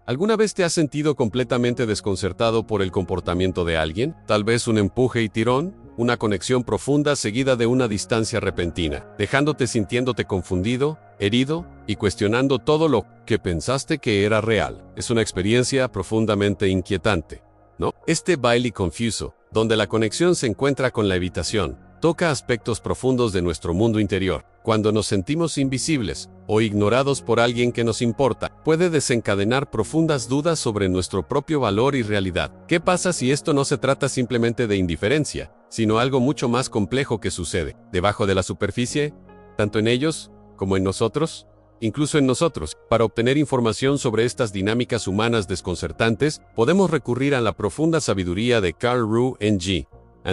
¿Alguna vez te has sentido completamente desconcertado por el comportamiento de alguien? Tal vez un empuje y tirón, una conexión profunda seguida de una distancia repentina, dejándote sintiéndote confundido, herido y cuestionando todo lo que pensaste que era real. Es una experiencia profundamente inquietante, ¿no? Este baile confuso, donde la conexión se encuentra con la evitación, toca aspectos profundos de nuestro mundo interior. Cuando nos sentimos invisibles o ignorados por alguien que nos importa, puede desencadenar profundas dudas sobre nuestro propio valor y realidad. ¿Qué pasa si esto no se trata simplemente de indiferencia, sino algo mucho más complejo que sucede debajo de la superficie, tanto en ellos como en nosotros? Incluso en nosotros. Para obtener información sobre estas dinámicas humanas desconcertantes, podemos recurrir a la profunda sabiduría de Carl Rue Ng.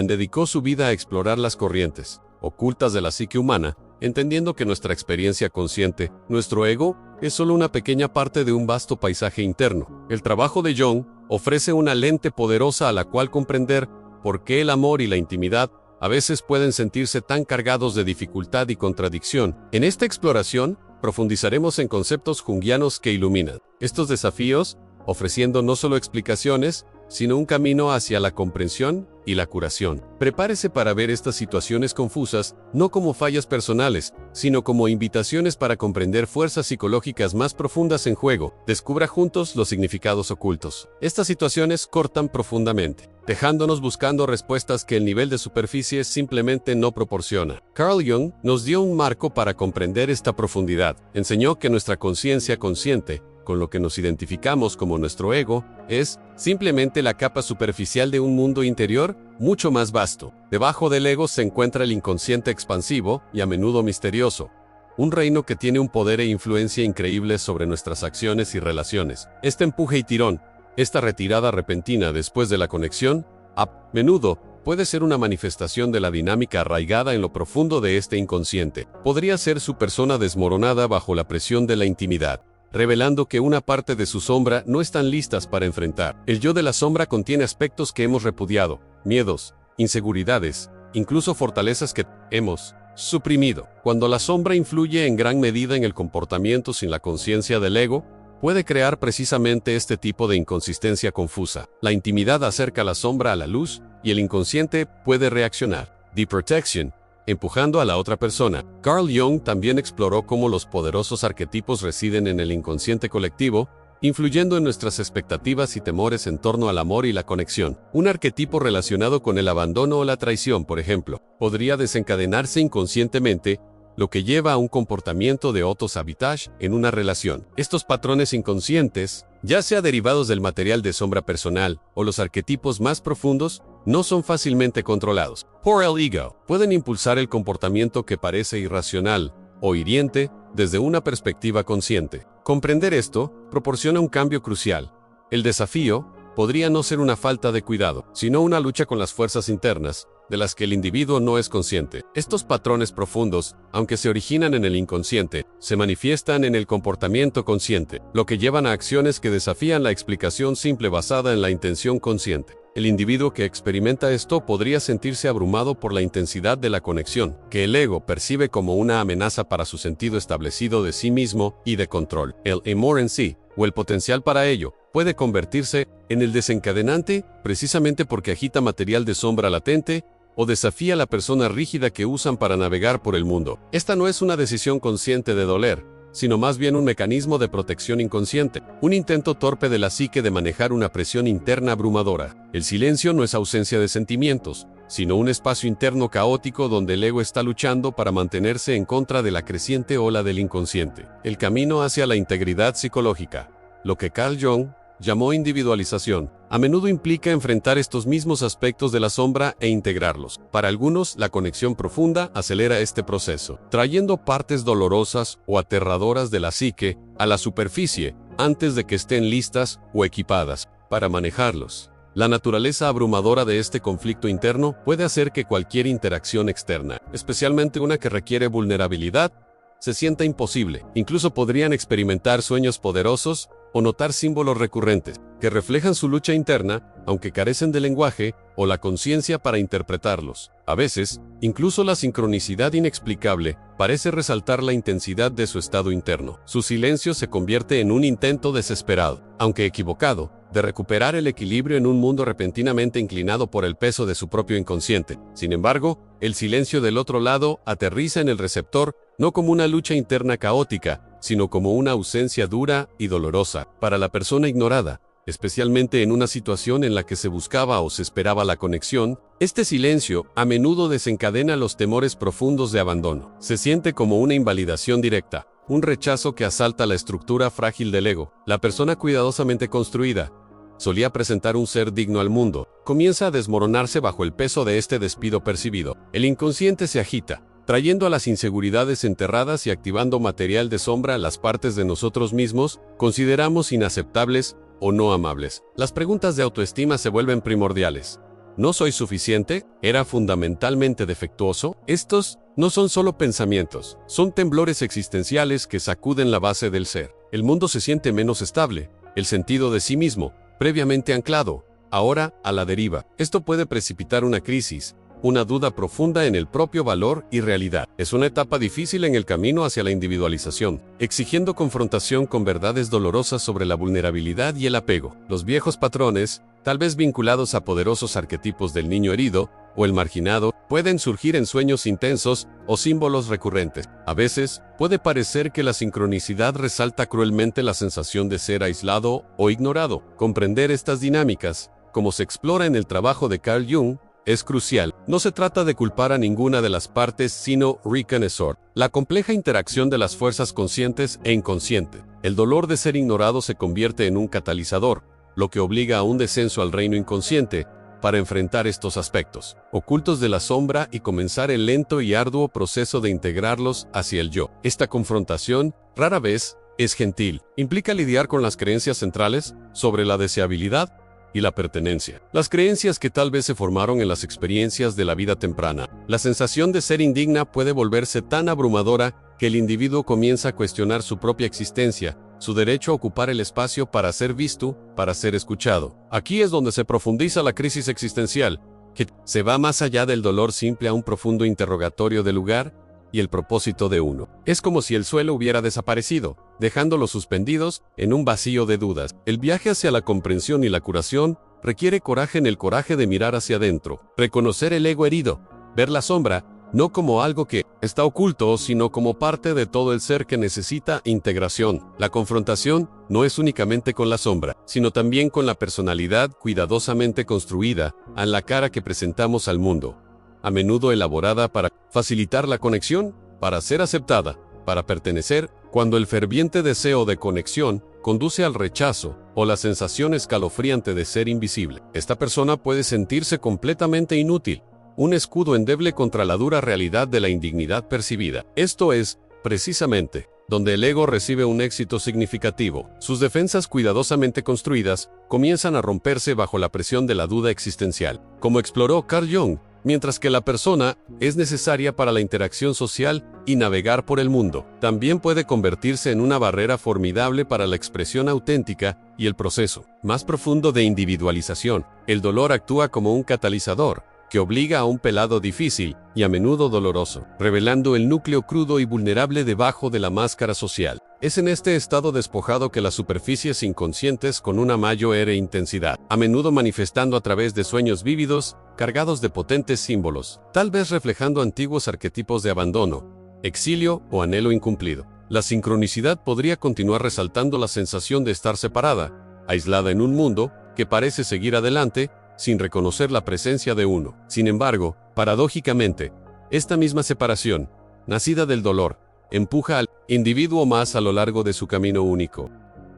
Dedicó su vida a explorar las corrientes ocultas de la psique humana, entendiendo que nuestra experiencia consciente, nuestro ego, es solo una pequeña parte de un vasto paisaje interno. El trabajo de Jung ofrece una lente poderosa a la cual comprender por qué el amor y la intimidad a veces pueden sentirse tan cargados de dificultad y contradicción. En esta exploración, profundizaremos en conceptos junguianos que iluminan estos desafíos, ofreciendo no solo explicaciones, sino un camino hacia la comprensión y la curación. Prepárese para ver estas situaciones confusas, no como fallas personales, sino como invitaciones para comprender fuerzas psicológicas más profundas en juego. Descubra juntos los significados ocultos. Estas situaciones cortan profundamente, dejándonos buscando respuestas que el nivel de superficie simplemente no proporciona. Carl Jung nos dio un marco para comprender esta profundidad. Enseñó que nuestra conciencia consciente, con lo que nos identificamos como nuestro ego, es simplemente la capa superficial de un mundo interior mucho más vasto. Debajo del ego se encuentra el inconsciente expansivo y a menudo misterioso, un reino que tiene un poder e influencia increíbles sobre nuestras acciones y relaciones. Este empuje y tirón, esta retirada repentina después de la conexión, a menudo puede ser una manifestación de la dinámica arraigada en lo profundo de este inconsciente. Podría ser su persona desmoronada bajo la presión de la intimidad, revelando que una parte de su sombra no están listas para enfrentar. El yo de la sombra contiene aspectos que hemos repudiado, miedos, inseguridades, incluso fortalezas que hemos suprimido. Cuando la sombra influye en gran medida en el comportamiento sin la conciencia del ego, puede crear precisamente este tipo de inconsistencia confusa. La intimidad acerca la sombra a la luz y el inconsciente puede reaccionar. The Protection, empujando a la otra persona. Carl Jung también exploró cómo los poderosos arquetipos residen en el inconsciente colectivo, influyendo en nuestras expectativas y temores en torno al amor y la conexión. Un arquetipo relacionado con el abandono o la traición, por ejemplo, podría desencadenarse inconscientemente, lo que lleva a un comportamiento de autosabotaje en una relación. Estos patrones inconscientes, ya sea derivados del material de sombra personal o los arquetipos más profundos, no son fácilmente controlados por el ego. Pueden impulsar el comportamiento que parece irracional o hiriente desde una perspectiva consciente. Comprender esto proporciona un cambio crucial. El desafío podría no ser una falta de cuidado, sino una lucha con las fuerzas internas, de las que el individuo no es consciente. Estos patrones profundos, aunque se originan en el inconsciente, se manifiestan en el comportamiento consciente, lo que llevan a acciones que desafían la explicación simple basada en la intención consciente. El individuo que experimenta esto podría sentirse abrumado por la intensidad de la conexión, que el ego percibe como una amenaza para su sentido establecido de sí mismo y de control. El amor en sí, o el potencial para ello, puede convertirse en el desencadenante precisamente porque agita material de sombra latente o desafía a la persona rígida que usan para navegar por el mundo. Esta no es una decisión consciente de doler, sino más bien un mecanismo de protección inconsciente, un intento torpe de la psique de manejar una presión interna abrumadora. El silencio no es ausencia de sentimientos, sino un espacio interno caótico donde el ego está luchando para mantenerse en contra de la creciente ola del inconsciente. El camino hacia la integridad psicológica, lo que Carl Jung llamó individualización, a menudo implica enfrentar estos mismos aspectos de la sombra e integrarlos. Para algunos, la conexión profunda acelera este proceso, trayendo partes dolorosas o aterradoras de la psique a la superficie antes de que estén listas o equipadas para manejarlos. La naturaleza abrumadora de este conflicto interno puede hacer que cualquier interacción externa, especialmente una que requiere vulnerabilidad, se sienta imposible. Incluso podrían experimentar sueños poderosos o notar símbolos recurrentes. que reflejan su lucha interna, aunque carecen de lenguaje o la conciencia para interpretarlos. A veces, incluso la sincronicidad inexplicable parece resaltar la intensidad de su estado interno. Su silencio se convierte en un intento desesperado, aunque equivocado, de recuperar el equilibrio en un mundo repentinamente inclinado por el peso de su propio inconsciente. Sin embargo, el silencio del otro lado aterriza en el receptor no como una lucha interna caótica, sino como una ausencia dura y dolorosa para la persona ignorada. Especialmente en una situación en la que se buscaba o se esperaba la conexión, este silencio a menudo desencadena los temores profundos de abandono. Se siente como una invalidación directa, un rechazo que asalta la estructura frágil del ego. La persona cuidadosamente construida solía presentar un ser digno al mundo, comienza a desmoronarse bajo el peso de este despido percibido. El inconsciente se agita, trayendo a las inseguridades enterradas y activando material de sombra a las partes de nosotros mismos consideramos inaceptables o no amables. Las preguntas de autoestima se vuelven primordiales. ¿No soy suficiente? ¿Era fundamentalmente defectuoso? Estos no son solo pensamientos, son temblores existenciales que sacuden la base del ser. El mundo se siente menos estable, el sentido de sí mismo, previamente anclado, ahora a la deriva. Esto puede precipitar una crisis, una duda profunda en el propio valor y realidad. Es una etapa difícil en el camino hacia la individualización, exigiendo confrontación con verdades dolorosas sobre la vulnerabilidad y el apego. Los viejos patrones, tal vez vinculados a poderosos arquetipos del niño herido o el marginado, pueden surgir en sueños intensos o símbolos recurrentes. A veces, puede parecer que la sincronicidad resalta cruelmente la sensación de ser aislado o ignorado. Comprender estas dinámicas, como se explora en el trabajo de Carl Jung, es crucial. No se trata de culpar a ninguna de las partes, sino reconocer la compleja interacción de las fuerzas conscientes e inconscientes. El dolor de ser ignorado se convierte en un catalizador, lo que obliga a un descenso al reino inconsciente para enfrentar estos aspectos ocultos de la sombra y comenzar el lento y arduo proceso de integrarlos hacia el yo. Esta confrontación, rara vez, es gentil. Implica lidiar con las creencias centrales sobre la deseabilidad y la pertenencia. Las creencias que tal vez se formaron en las experiencias de la vida temprana. La sensación de ser indigna puede volverse tan abrumadora que el individuo comienza a cuestionar su propia existencia, su derecho a ocupar el espacio para ser visto, para ser escuchado. Aquí es donde se profundiza la crisis existencial, que se va más allá del dolor simple a un profundo interrogatorio del lugar y el propósito de uno. Es como si el suelo hubiera desaparecido, dejándolos suspendidos en un vacío de dudas. El viaje hacia la comprensión y la curación requiere coraje en el coraje de mirar hacia adentro, reconocer el ego herido, ver la sombra, no como algo que está oculto, sino como parte de todo el ser que necesita integración. La confrontación no es únicamente con la sombra, sino también con la personalidad cuidadosamente construida, a la cara que presentamos al mundo, a menudo elaborada para facilitar la conexión, para ser aceptada, para pertenecer. Cuando el ferviente deseo de conexión conduce al rechazo o la sensación escalofriante de ser invisible, esta persona puede sentirse completamente inútil, un escudo endeble contra la dura realidad de la indignidad percibida. Esto es, precisamente, donde el ego recibe un éxito significativo. Sus defensas cuidadosamente construidas comienzan a romperse bajo la presión de la duda existencial. Como exploró Carl Jung, mientras que la persona es necesaria para la interacción social y navegar por el mundo, también puede convertirse en una barrera formidable para la expresión auténtica y el proceso más profundo de individualización. El dolor actúa como un catalizador que obliga a un pelado difícil y a menudo doloroso, revelando el núcleo crudo y vulnerable debajo de la máscara social. Es en este estado despojado que las superficies inconscientes con una mayor intensidad, a menudo manifestando a través de sueños vívidos, cargados de potentes símbolos, tal vez reflejando antiguos arquetipos de abandono, exilio o anhelo incumplido. La sincronicidad podría continuar resaltando la sensación de estar separada, aislada en un mundo que parece seguir adelante, sin reconocer la presencia de uno. Sin embargo, paradójicamente, esta misma separación, nacida del dolor, empuja al individuo más a lo largo de su camino único.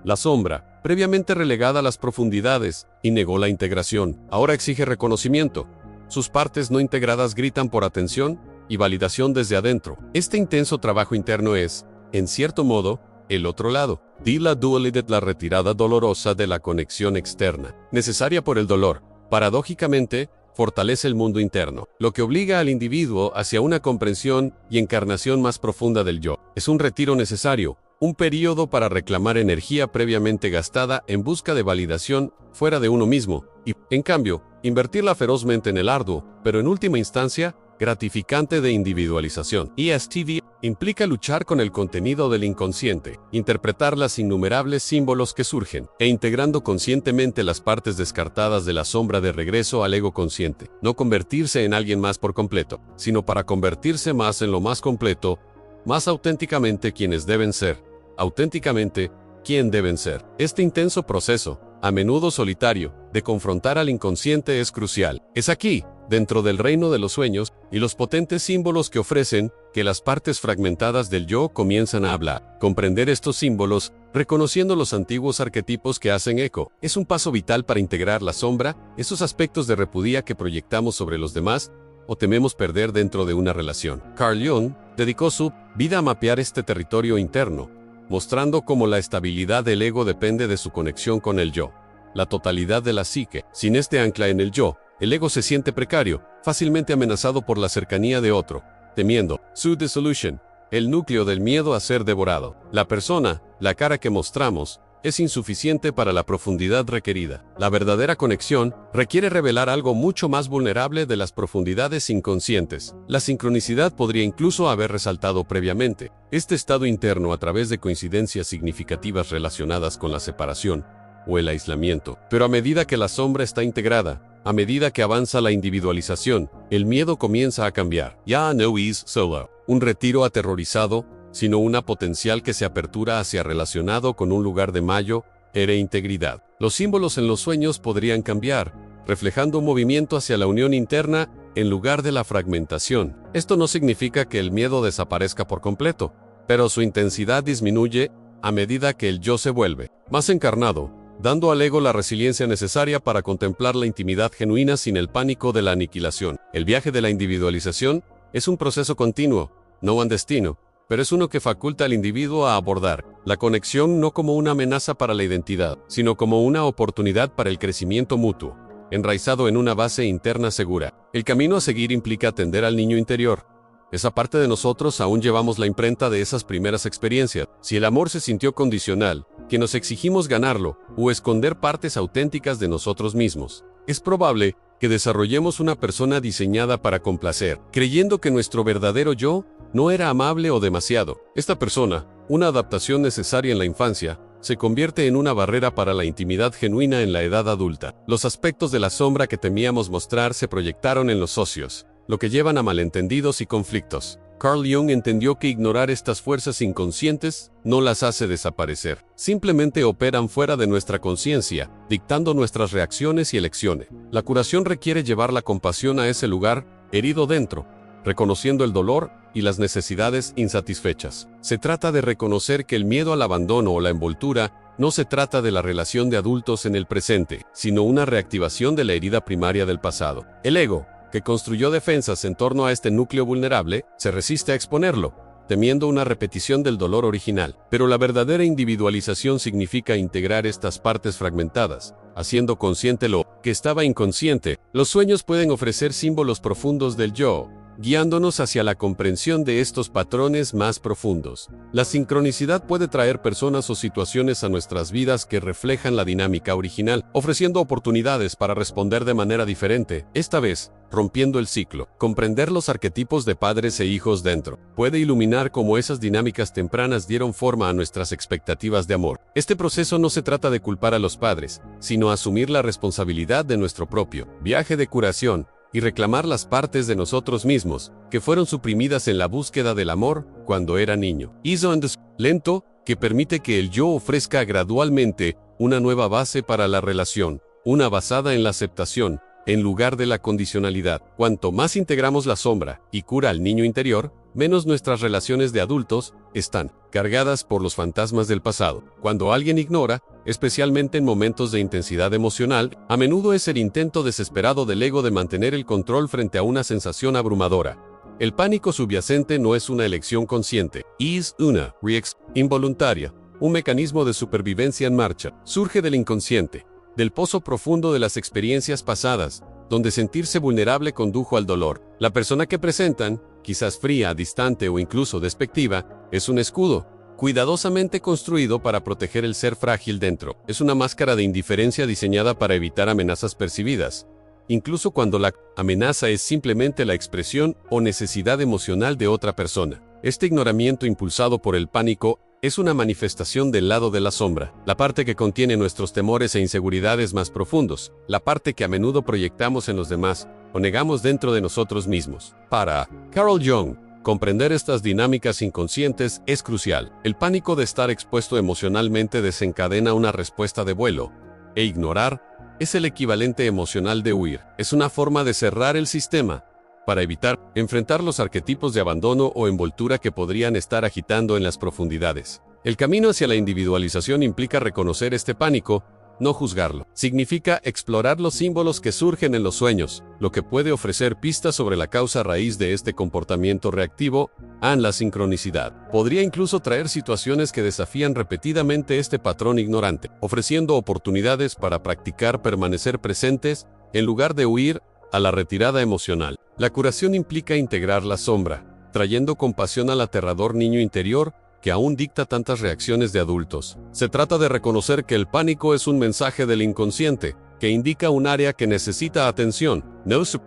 La sombra, previamente relegada a las profundidades, y negó la integración, ahora exige reconocimiento. Sus partes no integradas gritan por atención y validación desde adentro. Este intenso trabajo interno es, en cierto modo, el otro lado. La dualidad, la retirada dolorosa de la conexión externa, necesaria por el dolor. Paradójicamente, fortalece el mundo interno, lo que obliga al individuo hacia una comprensión y encarnación más profunda del yo. Es un retiro necesario, un período para reclamar energía previamente gastada en busca de validación fuera de uno mismo, y, en cambio, invertirla ferozmente en el arduo, pero en última instancia, gratificante de individualización. ESTV implica luchar con el contenido del inconsciente, interpretar las innumerables símbolos que surgen, e integrando conscientemente las partes descartadas de la sombra de regreso al ego consciente. No convertirse en alguien más por completo, sino para convertirse más en lo más completo, más auténticamente quienes deben ser. Auténticamente, quién deben ser. Este intenso proceso, a menudo solitario, de confrontar al inconsciente es crucial. Es aquí, dentro del reino de los sueños, y los potentes símbolos que ofrecen, que las partes fragmentadas del yo comienzan a hablar. Comprender estos símbolos, reconociendo los antiguos arquetipos que hacen eco, es un paso vital para integrar la sombra, esos aspectos de repudia que proyectamos sobre los demás, o tememos perder dentro de una relación. Carl Jung dedicó su vida a mapear este territorio interno, mostrando cómo la estabilidad del ego depende de su conexión con el yo, la totalidad de la psique. Sin este ancla en el yo, el ego se siente precario, fácilmente amenazado por la cercanía de otro, temiendo su dissolution, el núcleo del miedo a ser devorado. La persona, la cara que mostramos, es insuficiente para la profundidad requerida. La verdadera conexión requiere revelar algo mucho más vulnerable de las profundidades inconscientes. La sincronicidad podría incluso haber resaltado previamente este estado interno a través de coincidencias significativas relacionadas con la separación o el aislamiento. Pero a medida que la sombra está integrada, a medida que avanza la individualización, el miedo comienza a cambiar. Ya no es solo un retiro aterrorizado, sino una potencial que se apertura hacia relacionado con un lugar de mayo, e integridad. Los símbolos en los sueños podrían cambiar, reflejando un movimiento hacia la unión interna en lugar de la fragmentación. Esto no significa que el miedo desaparezca por completo, pero su intensidad disminuye a medida que el yo se vuelve más encarnado, dando al ego la resiliencia necesaria para contemplar la intimidad genuina sin el pánico de la aniquilación. El viaje de la individualización es un proceso continuo, no un destino, pero es uno que faculta al individuo a abordar la conexión no como una amenaza para la identidad, sino como una oportunidad para el crecimiento mutuo, enraizado en una base interna segura. El camino a seguir implica atender al niño interior. Esa parte de nosotros aún llevamos la imprenta de esas primeras experiencias. Si el amor se sintió condicional, que nos exigimos ganarlo, o esconder partes auténticas de nosotros mismos, es probable que desarrollemos una persona diseñada para complacer, creyendo que nuestro verdadero yo no era amable o demasiado. Esta persona, una adaptación necesaria en la infancia, se convierte en una barrera para la intimidad genuina en la edad adulta. Los aspectos de la sombra que temíamos mostrar se proyectaron en los socios, lo que llevan a malentendidos y conflictos. Carl Jung entendió que ignorar estas fuerzas inconscientes no las hace desaparecer. Simplemente operan fuera de nuestra conciencia, dictando nuestras reacciones y elecciones. La curación requiere llevar la compasión a ese lugar, herido dentro, reconociendo el dolor y las necesidades insatisfechas. Se trata de reconocer que el miedo al abandono o la envoltura no se trata de la relación de adultos en el presente, sino una reactivación de la herida primaria del pasado. El ego, que construyó defensas en torno a este núcleo vulnerable, se resiste a exponerlo, temiendo una repetición del dolor original. Pero la verdadera individualización significa integrar estas partes fragmentadas, haciendo consciente lo que estaba inconsciente. Los sueños pueden ofrecer símbolos profundos del yo, guiándonos hacia la comprensión de estos patrones más profundos. La sincronicidad puede traer personas o situaciones a nuestras vidas que reflejan la dinámica original, ofreciendo oportunidades para responder de manera diferente, esta vez, rompiendo el ciclo. Comprender los arquetipos de padres e hijos dentro puede iluminar cómo esas dinámicas tempranas dieron forma a nuestras expectativas de amor. Este proceso no se trata de culpar a los padres, sino asumir la responsabilidad de nuestro propio viaje de curación, y reclamar las partes de nosotros mismos, que fueron suprimidas en la búsqueda del amor cuando era niño. Lento, que permite que el yo ofrezca gradualmente una nueva base para la relación, una basada en la aceptación, en lugar de la condicionalidad. Cuanto más integramos la sombra y cura al niño interior, menos nuestras relaciones de adultos están cargadas por los fantasmas del pasado. Cuando alguien ignora, especialmente en momentos de intensidad emocional, a menudo es el intento desesperado del ego de mantener el control frente a una sensación abrumadora. El pánico subyacente no es una elección consciente, es una reacción involuntaria, un mecanismo de supervivencia en marcha. Surge del inconsciente, del pozo profundo de las experiencias pasadas, donde sentirse vulnerable condujo al dolor. La persona que presentan, quizás fría, distante o incluso despectiva, es un escudo, cuidadosamente construido para proteger el ser frágil dentro. Es una máscara de indiferencia diseñada para evitar amenazas percibidas, incluso cuando la amenaza es simplemente la expresión o necesidad emocional de otra persona. Este ignoramiento impulsado por el pánico es una manifestación del lado de la sombra, la parte que contiene nuestros temores e inseguridades más profundos, la parte que a menudo proyectamos en los demás o negamos dentro de nosotros mismos. Para Carl Jung, comprender estas dinámicas inconscientes es crucial. El pánico de estar expuesto emocionalmente desencadena una respuesta de vuelo, e ignorar es el equivalente emocional de huir. Es una forma de cerrar el sistema para evitar enfrentar los arquetipos de abandono o envoltura que podrían estar agitando en las profundidades. El camino hacia la individualización implica reconocer este pánico, no juzgarlo. Significa explorar los símbolos que surgen en los sueños, lo que puede ofrecer pistas sobre la causa raíz de este comportamiento reactivo, la sincronicidad. Podría incluso traer situaciones que desafían repetidamente este patrón ignorante, ofreciendo oportunidades para practicar permanecer presentes en lugar de huir a la retirada emocional. La curación implica integrar la sombra, trayendo compasión al aterrador niño interior que aún dicta tantas reacciones de adultos. Se trata de reconocer que el pánico es un mensaje del inconsciente, que indica un área que necesita atención.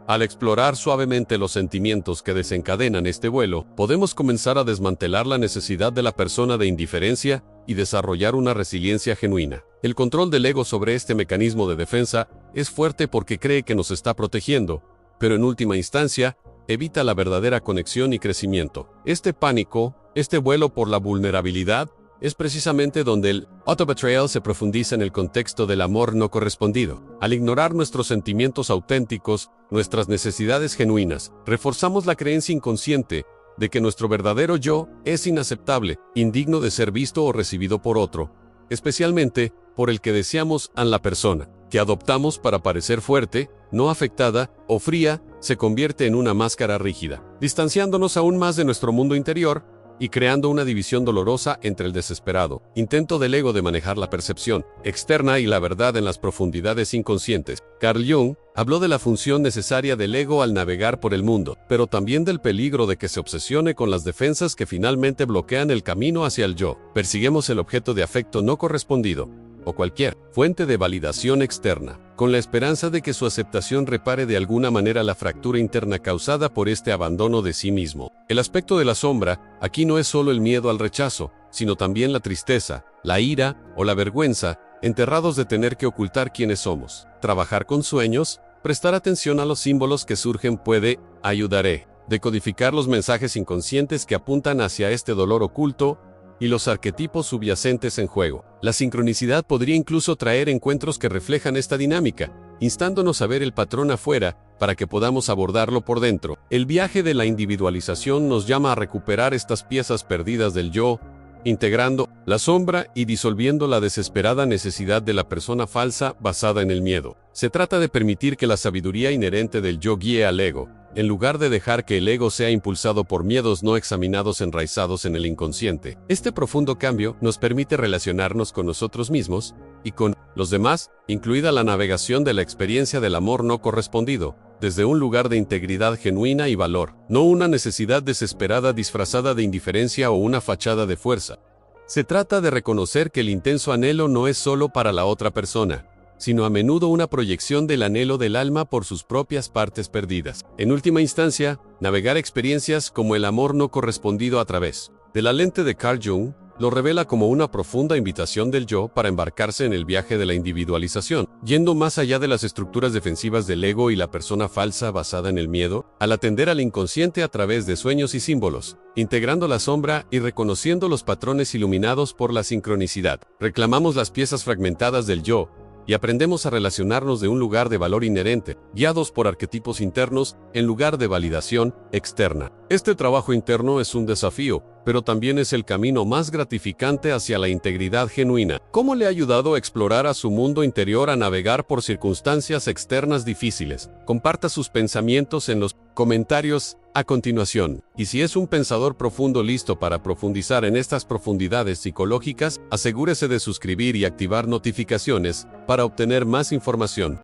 Al explorar suavemente los sentimientos que desencadenan este vuelo, podemos comenzar a desmantelar la necesidad de la persona de indiferencia y desarrollar una resiliencia genuina. El control del ego sobre este mecanismo de defensa es fuerte porque cree que nos está protegiendo, pero en última instancia, evita la verdadera conexión y crecimiento. Este pánico, este vuelo por la vulnerabilidad, es precisamente donde el auto-betrayal se profundiza en el contexto del amor no correspondido. Al ignorar nuestros sentimientos auténticos, nuestras necesidades genuinas, reforzamos la creencia inconsciente de que nuestro verdadero yo es inaceptable, indigno de ser visto o recibido por otro, especialmente por el que deseamos a la persona, que adoptamos para parecer fuerte, no afectada o fría, se convierte en una máscara rígida, distanciándonos aún más de nuestro mundo interior y creando una división dolorosa entre el desesperado intento del ego de manejar la percepción externa y la verdad en las profundidades inconscientes. Carl Jung habló de la función necesaria del ego al navegar por el mundo, pero también del peligro de que se obsesione con las defensas que finalmente bloquean el camino hacia el yo. Perseguimos el objeto de afecto no correspondido, o cualquier fuente de validación externa, con la esperanza de que su aceptación repare de alguna manera la fractura interna causada por este abandono de sí mismo. El aspecto de la sombra aquí no es solo el miedo al rechazo, sino también la tristeza, la ira o la vergüenza, enterrados de tener que ocultar quiénes somos. Trabajar con sueños, prestar atención a los símbolos que surgen puede ayudaré. Decodificar los mensajes inconscientes que apuntan hacia este dolor oculto y los arquetipos subyacentes en juego. La sincronicidad podría incluso traer encuentros que reflejan esta dinámica, instándonos a ver el patrón afuera para que podamos abordarlo por dentro. El viaje de la individualización nos llama a recuperar estas piezas perdidas del yo, integrando la sombra y disolviendo la desesperada necesidad de la persona falsa basada en el miedo. Se trata de permitir que la sabiduría inherente del yo guíe al ego, en lugar de dejar que el ego sea impulsado por miedos no examinados enraizados en el inconsciente. Este profundo cambio nos permite relacionarnos con nosotros mismos y con los demás, incluida la navegación de la experiencia del amor no correspondido, desde un lugar de integridad genuina y valor, no una necesidad desesperada disfrazada de indiferencia o una fachada de fuerza. Se trata de reconocer que el intenso anhelo no es solo para la otra persona, sino a menudo una proyección del anhelo del alma por sus propias partes perdidas. En última instancia, navegar experiencias como el amor no correspondido a través de la lente de Carl Jung lo revela como una profunda invitación del yo para embarcarse en el viaje de la individualización, yendo más allá de las estructuras defensivas del ego y la persona falsa basada en el miedo, al atender al inconsciente a través de sueños y símbolos, integrando la sombra y reconociendo los patrones iluminados por la sincronicidad. Reclamamos las piezas fragmentadas del yo, y aprendemos a relacionarnos de un lugar de valor inherente, guiados por arquetipos internos, en lugar de validación externa. Este trabajo interno es un desafío, pero también es el camino más gratificante hacia la integridad genuina. ¿Cómo le ha ayudado a explorar a su mundo interior a navegar por circunstancias externas difíciles? Comparta sus pensamientos en los comentarios a continuación. Y si es un pensador profundo listo para profundizar en estas profundidades psicológicas, asegúrese de suscribir y activar notificaciones para obtener más información.